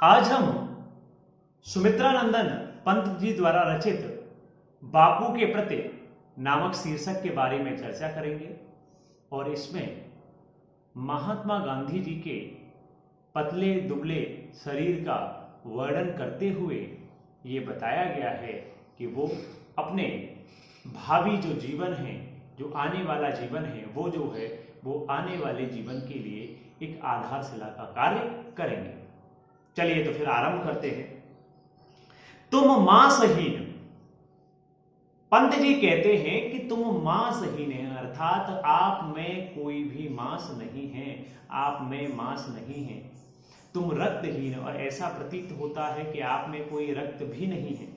आज हम सुमित्रा नंदन पंत जी द्वारा रचित बापू के प्रति नामक शीर्षक के बारे में चर्चा करेंगे और इसमें महात्मा गांधी जी के पतले दुबले शरीर का वर्णन करते हुए ये बताया गया है कि वो अपने भावी जो जीवन है, जो आने वाला जीवन है, वो जो है वो आने वाले जीवन के लिए एक आधारशिला का कार्य करेंगे। चलिए तो फिर आरंभ करते हैं। तुम मांसहीन, पंत जी कहते हैं कि तुम मांसहीन हैं, अर्थात आप में कोई भी मांस नहीं है, आप में मांस नहीं है। तुम रक्तहीन, और ऐसा प्रतीत होता है कि आप में कोई रक्त भी नहीं है।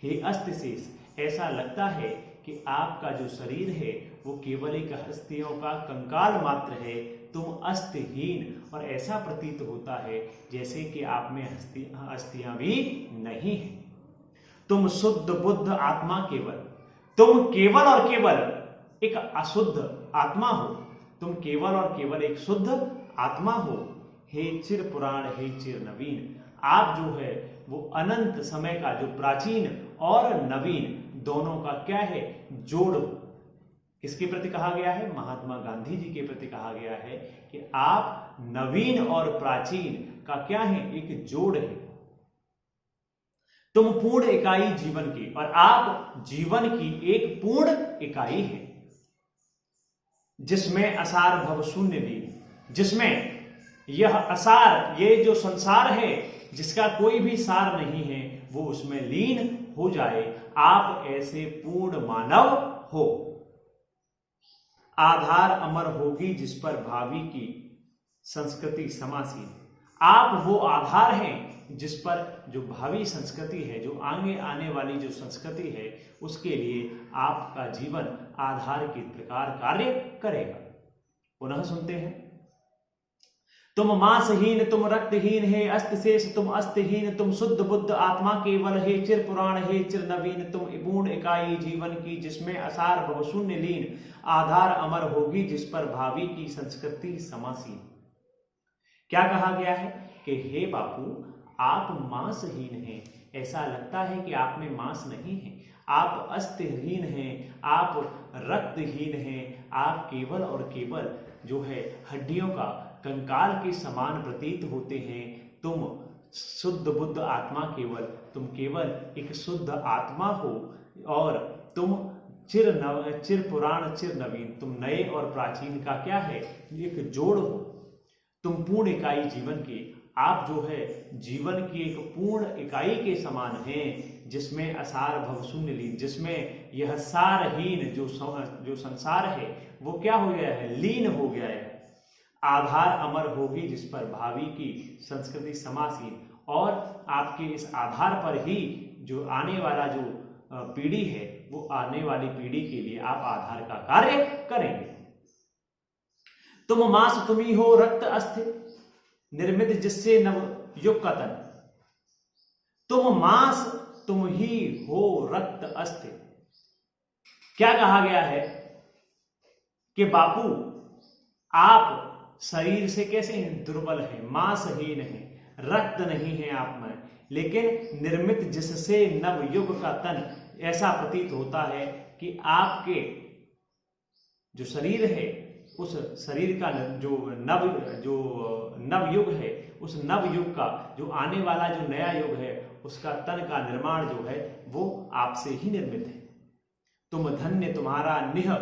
हे अस्थिशेष, ऐसा लगता है कि आपका जो शरीर है वो केवल एक अस्थियों का कंकाल मात्र है। तुम अस्थिहीन, और ऐसा प्रतीत होता है जैसे कि आप में अस्थियां भी नहीं है। तुम शुद्ध बुद्ध आत्मा केवल, तुम केवल और केवल एक अशुद्ध आत्मा हो, तुम केवल और केवल एक शुद्ध आत्मा हो। हे चिर पुराण, हे चिर नवीन, आप जो है वो अनंत समय का जो प्राचीन और नवीन दोनों का क्या है, जोड़। किसके प्रति कहा गया है? महात्मा गांधी जी के प्रति कहा गया है कि आप नवीन और प्राचीन का क्या है, एक जोड़ है। तुम पूर्ण इकाई जीवन की, और आप जीवन की एक पूर्ण इकाई है, जिसमें असार भव शून्य भी, जिसमें यह असार, ये जो संसार है जिसका कोई भी सार नहीं है, वो उसमें लीन हो जाए। आप ऐसे पूर्ण मानव हो। आधार अमर होगी जिस पर भावी की संस्कृति समासीन, आप वो आधार हैं जिस पर जो भावी संस्कृति है, जो आगे आने वाली जो संस्कृति है, उसके लिए आपका जीवन आधार के प्रकार कार्य करेगा। पुनः सुनते हैं। तुम मांसहीन, तुम रक्तहीन, हे अस्थिशेष तुम अस्थिहीन, तुम शुद्ध बुद्ध आत्मा केवल, हे चिर पुराण, हे चिर नवीन, तुम पूर्ण इकाई जीवन की, जिसमें असार भव शून्य लीन, आधार अमर होगी जिस पर भावी की संस्कृति समासीन। क्या कहा गया है कि हे बापू, आप मांसहीन हैं, ऐसा लगता है कि आप में मांस नहीं है, आप अस्थिहीन हैं, आप रक्तहीन हैं, आप केवल और केवल जो है हड्डियों का कंकाल के समान प्रतीत होते हैं। तुम शुद्ध बुद्ध आत्मा केवल, तुम केवल एक शुद्ध आत्मा हो, और तुम चिर पुराण चिर नवीन, तुम नए और प्राचीन का क्या है, एक जोड़ हो। तुम पूर्ण इकाई जीवन के, आप जो है जीवन की एक पूर्ण इकाई के समान हैं, जिसमें असार भव शून्य लीन, जिसमें यह सारहीन जो संसार है वो क्या हो गया है, लीन हो गया है। आधार अमर होगी जिस पर भावी की संस्कृति समासीन, और आपके इस आधार पर ही जो आने वाला जो पीढ़ी है, वो आने वाली पीढ़ी के लिए आप आधार का कार्य करेंगे। तुम मांस तुम ही हो, रक्त अस्थि निर्मित जिससे नव युग का तन। तुम मांस तुम ही हो, रक्त अस्थि। क्या कहा गया है कि बापू आप शरीर से कैसे हैं, दुर्बल हैं, मांसहीन हैं, रक्त नहीं है आप में, लेकिन निर्मित जिससे नवयुग का तन, ऐसा प्रतीत होता है कि आपके जो शरीर है, उस शरीर का जो नवयुग है, उस नवयुग का जो आने वाला जो नया युग है, उसका तन का निर्माण जो है वो आपसे ही निर्मित है। तुम धन्य, तुम्हारा निह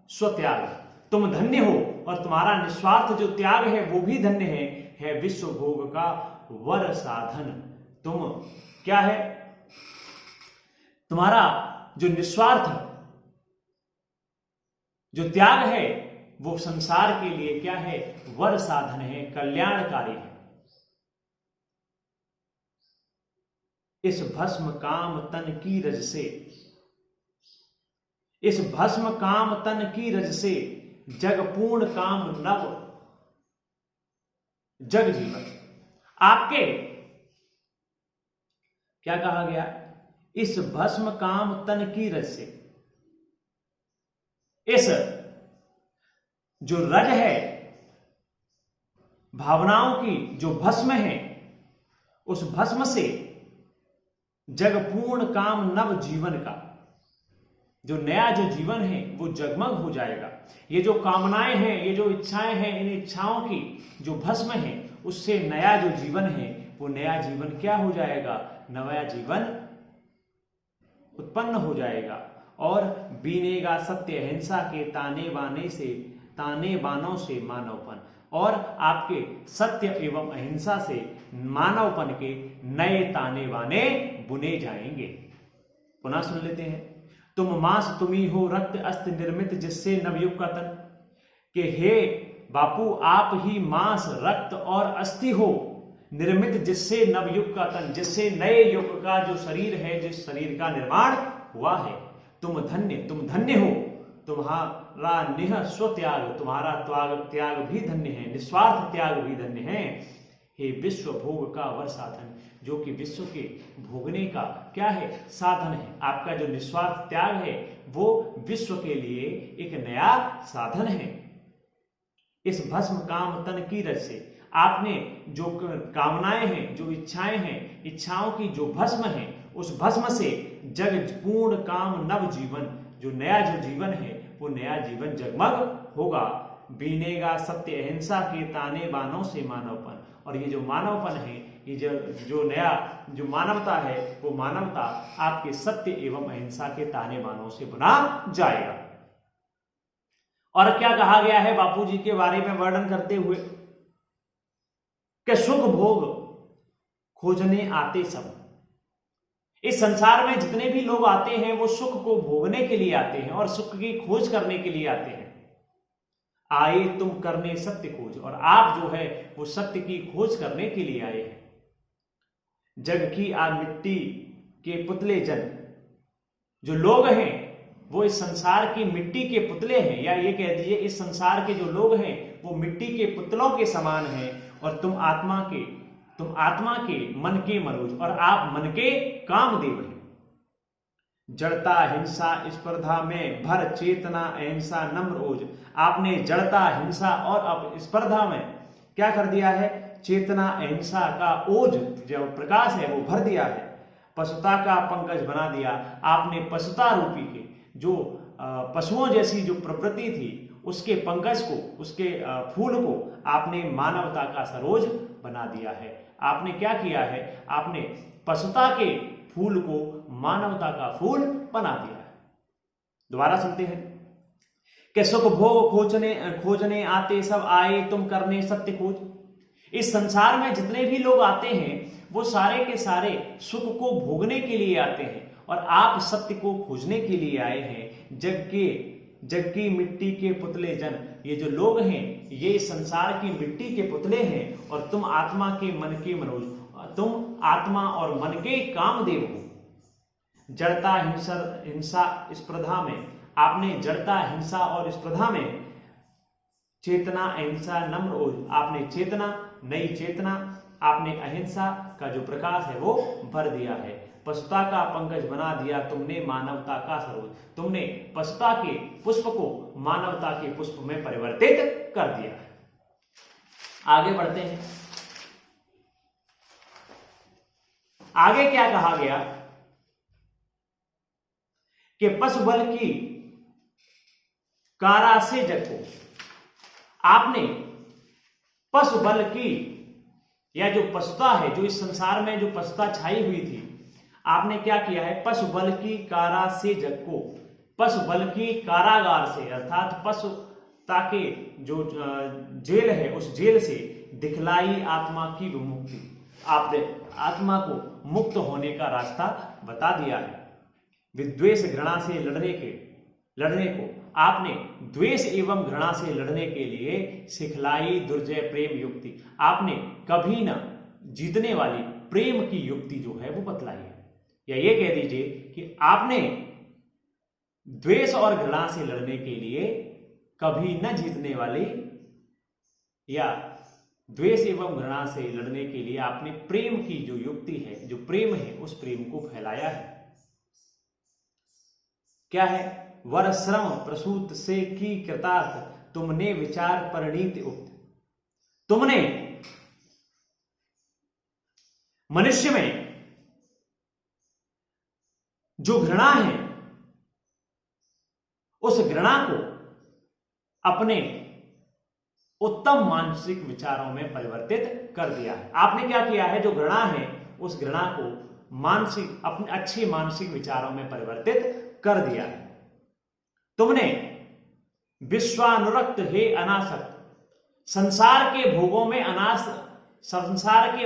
स्वत्याग, तुम धन्य हो, और तुम्हारा निस्वार्थ जो त्याग है वो भी धन्य है विश्व भोग का वर साधन। तुम क्या है, तुम्हारा जो निस्वार्थ जो त्याग है वो संसार के लिए क्या है, वर साधन है, कल्याणकारी है। इस भस्म काम तन की रज से, इस भस्म काम तन की रज से, जग पूर्ण काम नव जग जीवन। आपके क्या कहा गया, इस भस्म काम तन की रज से, इस जो रज है, भावनाओं की जो भस्म है, उस भस्म से जग पूर्ण काम नव जीवन का, जो नया जो जीवन है वो जगमग हो जाएगा। ये जो कामनाएं हैं, ये जो इच्छाएं हैं, इन इच्छाओं की जो भस्म है उससे नया जो जीवन है वो नया जीवन क्या हो जाएगा, नया जीवन उत्पन्न हो जाएगा। और बीनेगा सत्य अहिंसा के ताने बानों से मानवपन, और आपके सत्य एवं अहिंसा से मानवपन के नए ताने बाने बुने जाएंगे। पुनः सुन लेते हैं। तुम मांस तुम्ही हो, रक्त अस्त निर्मित जिससे नवयुग का तन, कि हे बापू आप ही मांस रक्त और अस्थि हो, निर्मित जिससे नवयुग का तन, जिससे नए युग का जो शरीर है, जिस शरीर का निर्माण हुआ है। तुम धन्य हो, तुम्हारा निह स्वत्याग, तुम्हारा त्याग भी धन्य है, निस्वार्थ त्याग भी धन्य है। हे विश्व भोग का वर साधन, जो कि विश्व के भोगने का क्या है, साधन है। आपका जो निस्वार्थ त्याग है वो विश्व के लिए एक नया साधन है। इस भस्म काम तन की रज से आपने जो कामनाएं हैं, जो इच्छाएं हैं, इच्छाओं की जो भस्म है, उस भस्म से जग पूर्ण काम नव जीवन, जो नया जो जीवन है वो नया जीवन जगमग होगा। बीनेगा सत्य अहिंसा के ताने बानों से मानवपन, और ये जो मानवपन है, ये जो नया जो मानवता है, वो मानवता आपके सत्य एवं अहिंसा के ताने बानों से बुना जाएगा। और क्या कहा गया है बापूजी के बारे में वर्णन करते हुए, कि सुख भोग खोजने आते सब। इस संसार में जितने भी लोग आते हैं वो सुख को भोगने के लिए आते हैं और सुख की खोज करने के लिए आते हैं। आए तुम करने सत्य खोज, और आप जो है वो सत्य की खोज करने के लिए आए हैं। जग की आ मिट्टी के पुतले जन, जो लोग हैं वो इस संसार की मिट्टी के पुतले हैं, या ये कह दीजिए इस संसार के जो लोग हैं वो मिट्टी के पुतलों के समान हैं। और तुम आत्मा के मन के मनोज, और आप मन के कामदेव हैं। जड़ता हिंसा स्पर्धा में भर चेतना अहिंसा नम्र ओज, आपने जड़ता हिंसा और अब स्पर्धा में क्या कर दिया है, चेतना अहिंसा का ओज जो प्रकाश है वो भर दिया है। पशुता का पंकज बना दिया, आपने पशुता रूपी के जो पशुओं जैसी जो प्रवृत्ति थी उसके पंकज को, उसके फूल को आपने मानवता का सरोज बना दिया है। आपने क्या किया है, आपने पशुता के फूल को मानवता का फूल बना दिया है। दोबारा सुनते हैं कि सुख भोग खोजने आते सब, आए तुम करने सत्य खोज। इस संसार में जितने भी लोग आते हैं वो सारे के सारे सुख को भोगने के लिए आते हैं, और आप सत्य को खोजने के लिए आए हैं। जग की मिट्टी के पुतले जन, ये जो लोग हैं ये संसार की मिट्टी के पुतले हैं, और तुम आत्मा के मन के मनोज, तुम आत्मा और मन के कामदेव हो। जड़ता हिंसा स्पर्धा में, आपने जड़ता हिंसा और स्पर्धा में चेतना अहिंसा नम्र ओज, आपने चेतना, नई चेतना, आपने अहिंसा का जो प्रकाश है वो भर दिया है। पशुता का पंकज बना दिया तुमने मानवता का सरोज, तुमने पशुता के पुष्प को मानवता के पुष्प में परिवर्तित कर दिया है। आगे बढ़ते हैं। आगे क्या कहा गया कि पशु बल की कारा से जगो, आपने पशु बल की, या जो पशुता है, जो इस संसार में जो पशुता छाई हुई थी, आपने क्या किया है, पशु बल की कारा से जग को, पशु बल की कारागार से, अर्थात पशुता के जो जेल है उस जेल से दिखलाई आत्मा की विमुक्ति, आपने आत्मा को मुक्त होने का रास्ता बता दिया है। विद्वेष घृणा से लड़ने को आपने द्वेष एवं घृणा से लड़ने के लिए सिखलाई दुर्जय प्रेम युक्ति, आपने कभी ना जीतने वाली प्रेम की युक्ति जो है वो बतलाई है। या ये कह दीजिए कि आपने द्वेष और घृणा से लड़ने के लिए कभी न जीतने वाली, या द्वेष एवं घृणा से लड़ने के लिए आपने प्रेम की जो युक्ति है, जो प्रेम है, उस प्रेम को फैलाया है। क्या है, वर श्रम प्रसूत से की कृतार्थ, तुमने विचार परिणीत उक्त, तुमने मनुष्य में जो घृणा है उस घृणा को अपने उत्तम मानसिक विचारों में परिवर्तित कर दिया है। आपने क्या किया है, जो घृणा है उस घृणा को मानसिक अपने अच्छे मानसिक विचारों में परिवर्तित कर दिया है। तुमने विश्वानुरक्त हे अनासक्त, संसार के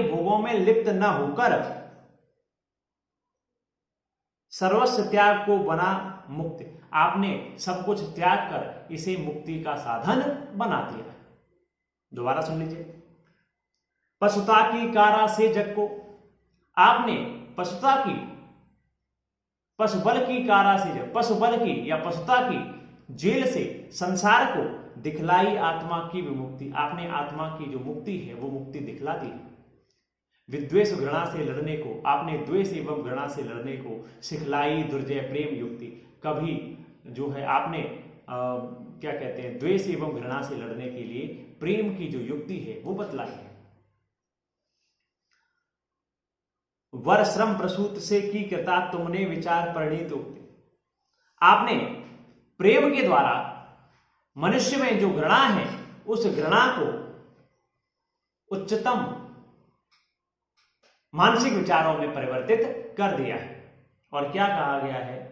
भोगों में लिप्त न होकर सर्वस्व त्याग को बना मुक्ति। आपने सब कुछ त्याग कर इसे मुक्ति का साधन बना दिया। दोबारा सुन लीजिए। पशुता की कारा से जग को, आपने पशुता की, पशुबल की कारा से जग, पशुबल की या पशुता की जेल से संसार को दिखलाई आत्मा की विमुक्ति। आपने आत्मा की जो मुक्ति है वो मुक्ति दिखला दी। विद्वेष घृणा से लड़ने को, आपने द्वेष एवं घृणा से लड़ने को सिखलाई दुर्जय प्रेम युक्ति। कभी जो है आपने क्या कहते हैं, द्वेष एवं घृणा से लड़ने के लिए प्रेम की जो युक्ति है वो बतलाई है। वर श्रम प्रसूत से की कृता तुमने विचार परिणीत उक्ति। आपने प्रेम के द्वारा मनुष्य में जो घृणा है उस घृणा को उच्चतम मानसिक विचारों में परिवर्तित कर दिया है। और क्या कहा गया है,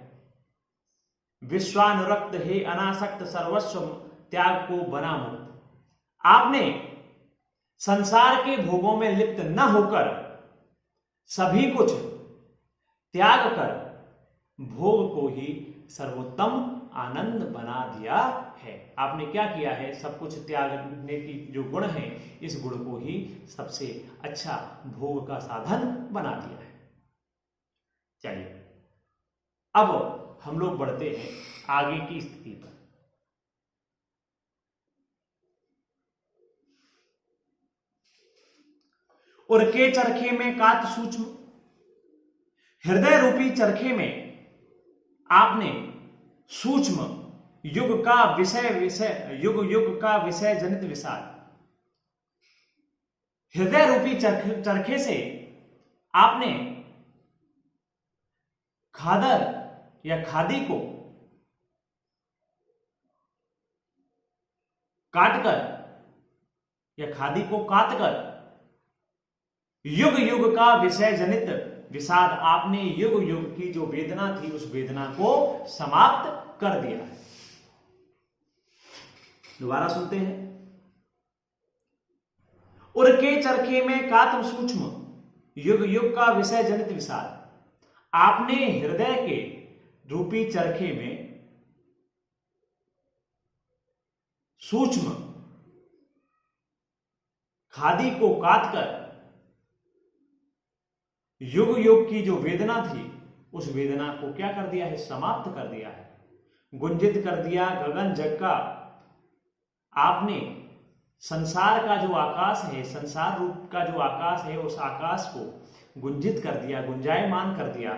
विश्वानुरक्त हे अनासक्त सर्वस्व त्याग को बना मुक्त। आपने संसार के भोगों में लिप्त न होकर सभी कुछ त्याग कर भोग को ही सर्वोत्तम आनंद बना दिया है। आपने क्या किया है, सब कुछ त्यागने की जो गुण है इस गुण को ही सबसे अच्छा भोग का साधन बना दिया है। चलिए अब हम लोग बढ़ते हैं आगे की स्थिति पर। और के चरखे में कात सूक्ष्म, हृदय रूपी चरखे में आपने सूक्ष्म युग का विषय जनित विषाद, हृदय रूपी चरखे से आपने खादर या खादी को काटकर या खादी को काटकर युग युग का विषय जनित विषाद, आपने युग युग की जो वेदना थी उस वेदना को समाप्त कर दिया है। दोबारा सुनते हैं। उर के चरखे में कातम सूक्ष्म युग युग का विषय जनित विषाद, आपने हृदय के रूपी चरखे में सूक्ष्म खादी को काटकर युग युग की जो वेदना थी उस वेदना को क्या कर दिया है, समाप्त कर दिया है, गुंजित कर दिया गगन जग का। आपने संसार का जो आकाश है, संसार रूप का जो आकाश है उस आकाश को गुंजित कर दिया, गुंजायमान कर दिया,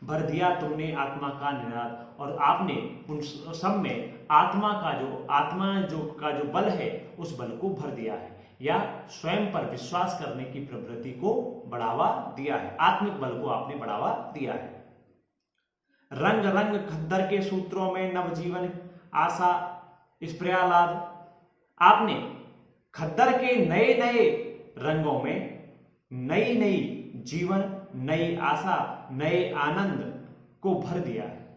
भर दिया तुमने आत्मा का निनाद। और आपने उन सब में आत्मा का जो बल है उस बल को भर दिया है, या स्वयं पर विश्वास करने की प्रवृत्ति को बढ़ावा दिया है, आत्मिक बल को आपने बढ़ावा दिया है। रंग रंग खद्दर के सूत्रों में नवजीवन आशा स्प्रियालाद, आपने खद्दर के नए नए रंगों में नई नई जीवन, नई आशा, नए आनंद को भर दिया है।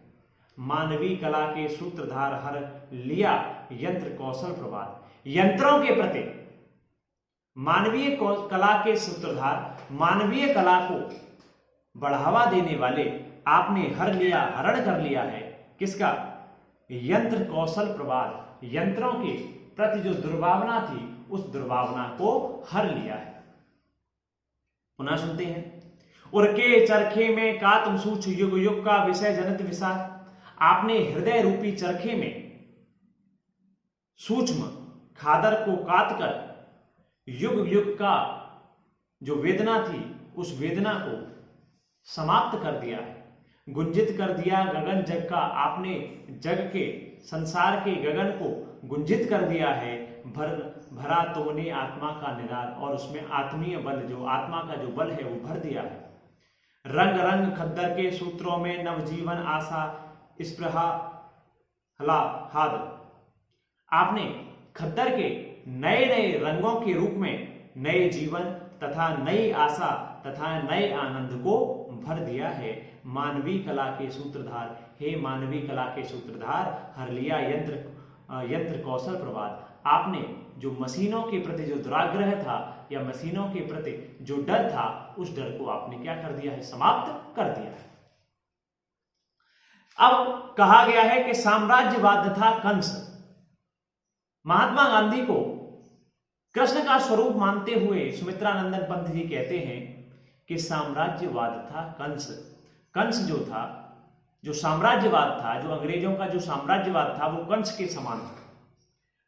मानवीय कला के सूत्रधार हर लिया यंत्र कौशल प्रभात, यंत्रों के प्रति मानवीय कला के सूत्रधार, मानवीय कला को बढ़ावा देने वाले आपने हर लिया, हरण कर लिया है। किसका? यंत्र कौशल प्रभात, यंत्रों के प्रति जो दुर्भावना थी उस दुर्भावना को हर लिया है। पुनः सुनते हैं। उर के चरखे में कातम सूक्ष युग युग का विषय जनित विषाद, आपने हृदय रूपी चरखे में सूक्ष्म खादर को काटकर युग युग का जो वेदना थी उस वेदना को समाप्त कर दिया है, गुंजित कर दिया गगन जग का। आपने जग के, संसार के गगन को गुंजित कर दिया है, भरा तुमने आत्मा का निराल, और उसमें आत्मीय बल, जो आत्मा का जो बल है वो भर दिया है। रंग रंग खद्दर के सूत्रों में नवजीवन आशा स्पृहा हाद, आपने खद्दर के नए नए रंगों के रूप में नए जीवन तथा नई आशा तथा नए आनंद को भर दिया है। मानवीय कला के सूत्रधार, हे मानवीय कला के सूत्रधार, हर लिया यंत्र कौशल प्रवाद, आपने जो मशीनों के प्रति जो दुराग्रह था या मशीनों के प्रति जो डर था, उस डर को आपने क्या कर दिया है, समाप्त कर दिया है। अब कहा गया है कि साम्राज्यवाद था कंस। महात्मा गांधी को कृष्ण का स्वरूप मानते हुए सुमित्रानंदन पंत जी कहते हैं कि साम्राज्यवाद था कंस। कंस जो था, जो साम्राज्यवाद था, जो अंग्रेजों का जो साम्राज्यवाद था, वो कंस के समान था।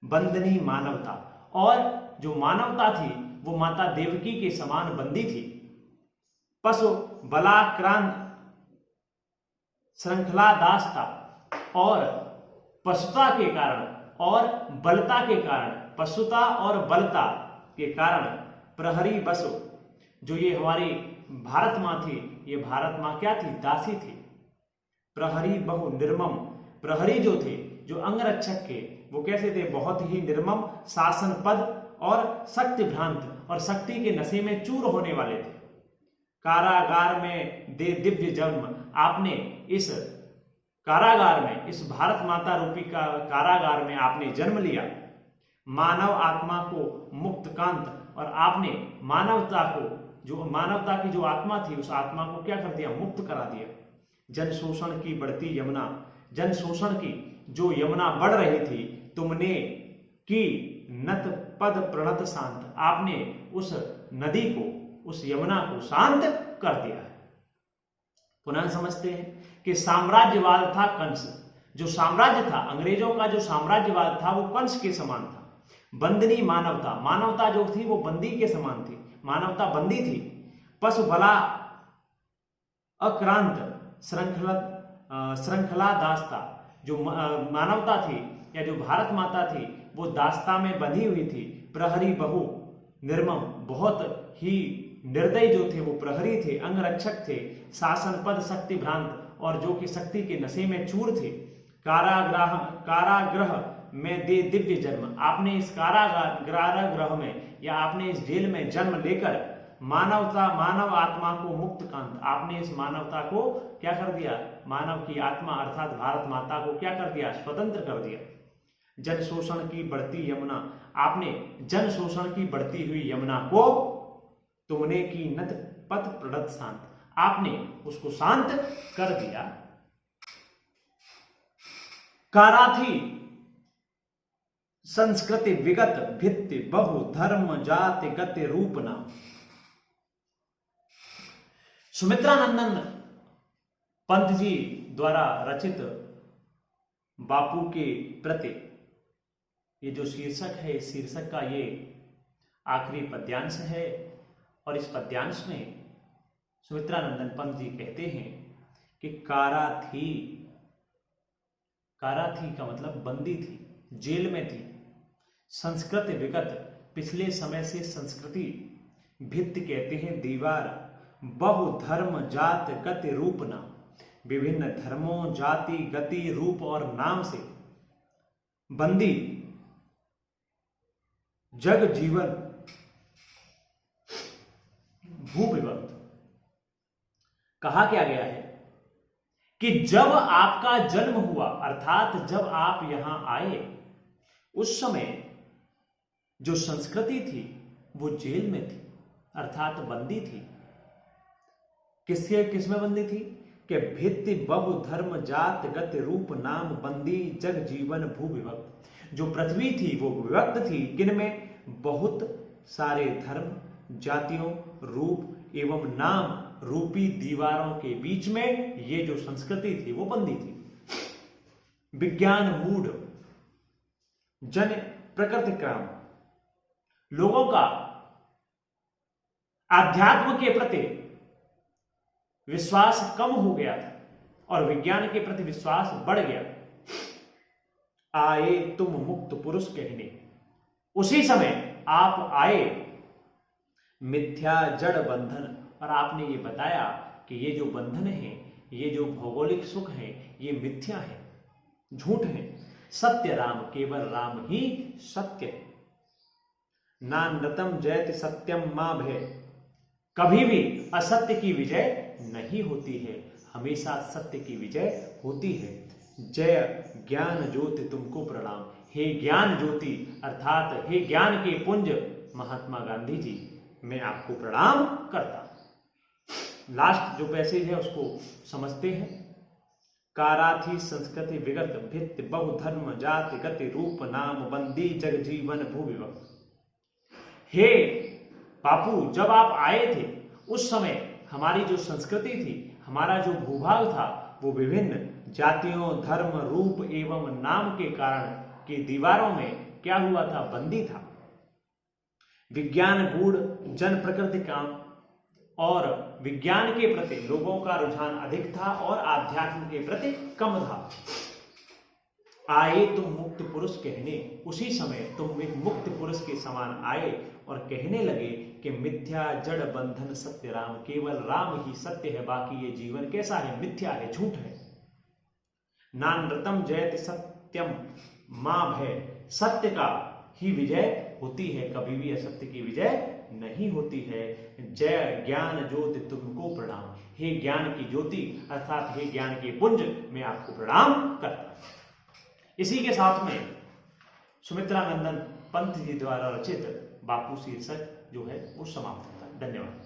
बंदनी मानवता, और जो मानवता थी वो माता देवकी के समान बंदी थी। पशु बलाक्रांत श्रृंखला दास था, और पशुता के कारण और बलता के कारण, पशुता और बलता के कारण प्रहरी बसु, जो ये हमारी भारत माँ थी, ये भारत माँ क्या थी, दासी थी। प्रहरी बहु निर्मम, प्रहरी जो थे, जो अंगरक्षक के, वो कैसे थे, बहुत ही निर्मम, शासन पद और शक्ति भ्रांत और शक्ति के नशे में चूर होने वाले थे। कारागार में दे दिव्य जन्म, आपने इस कारागार में, इस भारत माता रूपी का कारागार में आपने जन्म लिया। मानव आत्मा को मुक्त कांत, और आपने मानवता को, जो मानवता की जो आत्मा थी, उस आत्मा को क्या कर दिया, मुक्त करा दिया। जन शोषण की बढ़ती यमुना, जन शोषण की जो यमुना बढ़ रही थी, तुमने की नत पद प्रणत शांत, आपने उस नदी को, उस यमुना को शांत कर दिया है। पुनः समझते हैं कि साम्राज्यवाद था कंस। जो साम्राज्य था, अंग्रेजों का जो साम्राज्यवाद था, वो कंस के समान था। बंदनी मानवता, मानवता जो थी वो बंदी के समान थी, मानवता बंदी थी। पशु बला अक्रांत श्रृंखला दास्ता, जो मानवता थी या जो भारत माता थी, वो दास्ता में बंधी हुई थी। प्रहरी बहु निर्मम, बहुत ही निर्दयी जो थे वो प्रहरी थे, अंगरक्षक थे, शासन पद शक्ति भ्रांत, और जो कि शक्ति के नशे में चूर थे। कारागृह में दे दिव्य जन्म, आपने इस कारागृह में या आपने इस जेल में जन्म लेकर मानव आत्मा को मुक्त कांत, आपने इस मानवता को क्या कर दिया, मानव की आत्मा अर्थात भारत माता को क्या कर दिया, स्वतंत्र कर दिया। जन शोषण की बढ़ती यमुना, आपने जन शोषण की बढ़ती हुई यमुना को तुमने की नत पथ प्रणत शांत, आपने उसको शांत कर दिया। काराथी संस्कृति विगत भित्ति बहु धर्म जाति गति रूपना, सुमित्रानंदन पंत जी द्वारा रचित बापू के प्रति ये जो शीर्षक है, इस शीर्षक का ये आखिरी पद्यांश है। और इस पद्यांश में सुमित्रानंदन पंत जी कहते हैं कि कारा थी का मतलब बंदी थी, जेल में थी। संस्कृति विगत, पिछले समय से संस्कृति, भित्ति कहते हैं दीवार, बहु धर्म जात गति रूपना, विभिन्न धर्मों जाति गति रूप और नाम से बंदी, जग जीवन भूविभक्त। कहा क्या गया है कि जब आपका जन्म हुआ, अर्थात जब आप यहां आए, उस समय जो संस्कृति थी वो जेल में थी, अर्थात बंदी थी। किसमें बंदी थी कि भित्ति बहु धर्म जात गति रूप नाम बंदी जग जीवन भूविभक्त। जो पृथ्वी थी वो विभक्त थी, किनमें, बहुत सारे धर्म जातियों रूप एवं नाम रूपी दीवारों के बीच में ये जो संस्कृति थी वो बंदी थी। विज्ञान मूढ़ जन प्रकृति क्रम, लोगों का आध्यात्म के प्रति विश्वास कम हो गया था और विज्ञान के प्रति विश्वास बढ़ गया। आए तुम मुक्त पुरुष कहने, उसी समय आप आए मिथ्या जड़ बंधन, और आपने ये बताया कि ये जो बंधन है, ये जो भौगोलिक सुख है, ये मिथ्या है, झूठ है। सत्य राम, केवल राम ही सत्य है। नानृतम जयति सत्यम मां भय, कभी भी असत्य की विजय नहीं होती है, हमेशा सत्य की विजय होती है। जय ज्ञान ज्योति तुमको प्रणाम, हे ज्ञान ज्योति अर्थात हे ज्ञान के पुंज महात्मा गांधी जी, मैं आपको प्रणाम करता हूं। लास्ट जो पैसेज है उसको समझते हैं। काराथी संस्कृति विगत भित्ति बहुधर्म जाति गति रूप नाम बंदी जग जीवन भूविभक्त। हे बापू, जब आप आए थे उस समय हमारी जो संस्कृति थी, हमारा जो भूभाग था, वो विभिन्न जातियों धर्म रूप एवं नाम के कारण की दीवारों में क्या हुआ था, बंदी था। विज्ञान गूढ़ जन प्रकृति काम और विज्ञान के प्रति लोगों का रुझान अधिक था और आध्यात्म के प्रति कम था। आए तुम मुक्त पुरुष कहने, उसी समय तुम एक मुक्त पुरुष के समान आए और कहने लगे कि मिथ्या जड़ बंधन सत्य राम, केवल राम ही सत्य है, बाकी ये जीवन कैसा है, मिथ्या है, झूठ है। नानृतम जयति सत्यम मां भय, सत्य का ही विजय होती है, कभी भी असत्य की विजय नहीं होती है। जय ज्ञान ज्योति तुमको प्रणाम, हे ज्ञान की ज्योति अर्थात हे ज्ञान के पुंज, मैं आपको प्रणाम करता हूं। इसी के साथ में सुमित्रा नंदन पंत जी द्वारा रचित बापू शीर्षक जो है वो समाप्त होता है। धन्यवाद।